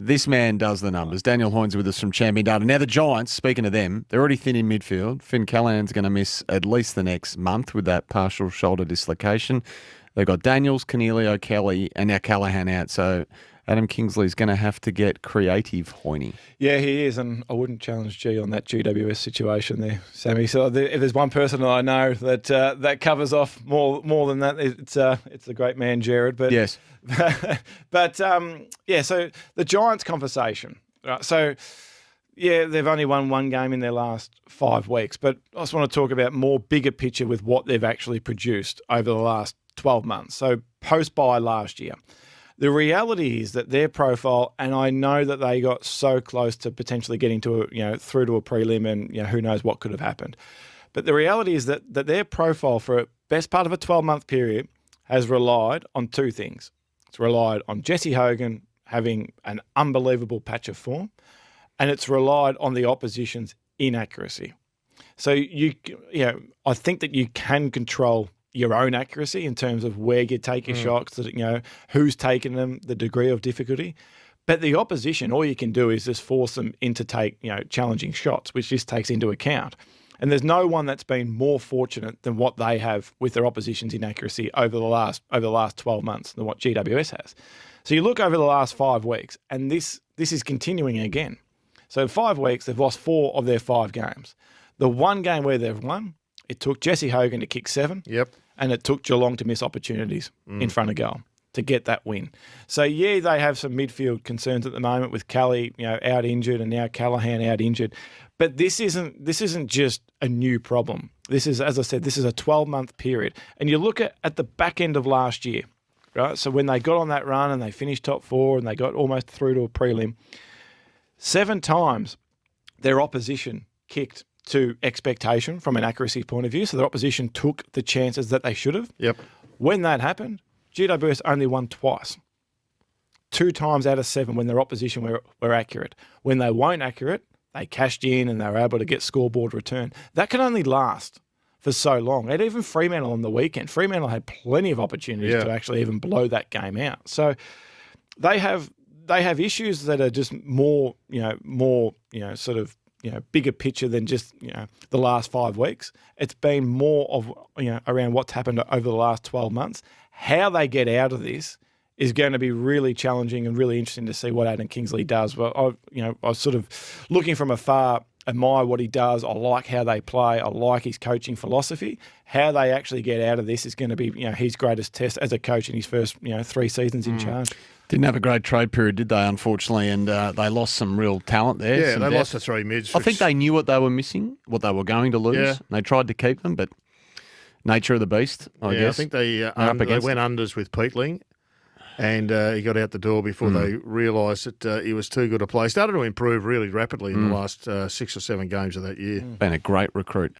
This man does the numbers. Daniel Hoynes with us from Champion Data. Now the Giants, speaking of them, they're already thin in midfield. Finn Callahan's going to miss at least the next month with that partial shoulder dislocation. They've got Daniels, Cornelio, Kelly, and now Callahan out. So Adam Kingsley's going to have to get creative, Hoyne. Yeah, he is, and I wouldn't challenge G on that GWS situation there, Sammy. So if there's one person that I know that that covers off more than that, it's the great man Jared. But yes, but yeah. So the Giants conversation, right? So yeah, they've only won one game in their last 5 weeks, but I just want to talk about more bigger picture with what they've actually produced over the last 12 months. So post-bye last year. The reality is that their profile, and I know that they got so close to potentially getting to through to a prelim, and who knows what could have happened. But the reality is that their profile for a best part of a 12-month period has relied on two things. It's relied on Jesse Hogan having an unbelievable patch of form, and it's relied on the opposition's inaccuracy. So I think that you can control your own accuracy in terms of where you take your shots, who's taking them, the degree of difficulty. But the opposition, all you can do is just force them into take, challenging shots, which this takes into account. And there's no one that's been more fortunate than what they have with their opposition's inaccuracy over the last 12 months than what GWS has. So you look over the last 5 weeks, and this is continuing again. So in 5 weeks, they've lost 4 of their 5 games. The one game where they've won, it took Jesse Hogan to kick 7. Yep. And it took Geelong to miss opportunities in front of goal to get that win. So, yeah, they have some midfield concerns at the moment with Kelly, out injured, and now Callahan out injured. But this isn't just a new problem. This is, as I said, this is a 12-month period. And you look at the back end of last year, right? So when they got on that run and they finished top 4 and they got almost through to a prelim, 7 times their opposition kicked to expectation from an accuracy point of view. So the opposition took the chances that they should have. Yep. When that happened, GWS only won twice. 2 times out of 7 when their opposition were accurate. When they weren't accurate, they cashed in and they were able to get scoreboard return. That can only last for so long. And even Fremantle on the weekend. Fremantle had plenty of opportunities to actually even blow that game out. So they have issues that are just more bigger picture than just, the last 5 weeks. It's been more of, around what's happened over the last 12 months. How they get out of this is going to be really challenging and really interesting to see what Adam Kingsley does. But I was sort of looking from afar, admire what he does. I like how they play. I like his coaching philosophy. How they actually get out of this is going to be, his greatest test as a coach in his first, 3 seasons in charge. Didn't have a great trade period, did they, unfortunately? And they lost some real talent there. Yeah, they lost the 3 mids. I think they knew what they were missing, what they were going to lose. Yeah. And they tried to keep them, but nature of the beast, I guess. I think they went unders with Peatling, and he got out the door before they realised that he was too good a player. Started to improve really rapidly in the last 6 or 7 games of that year. Been a great recruit.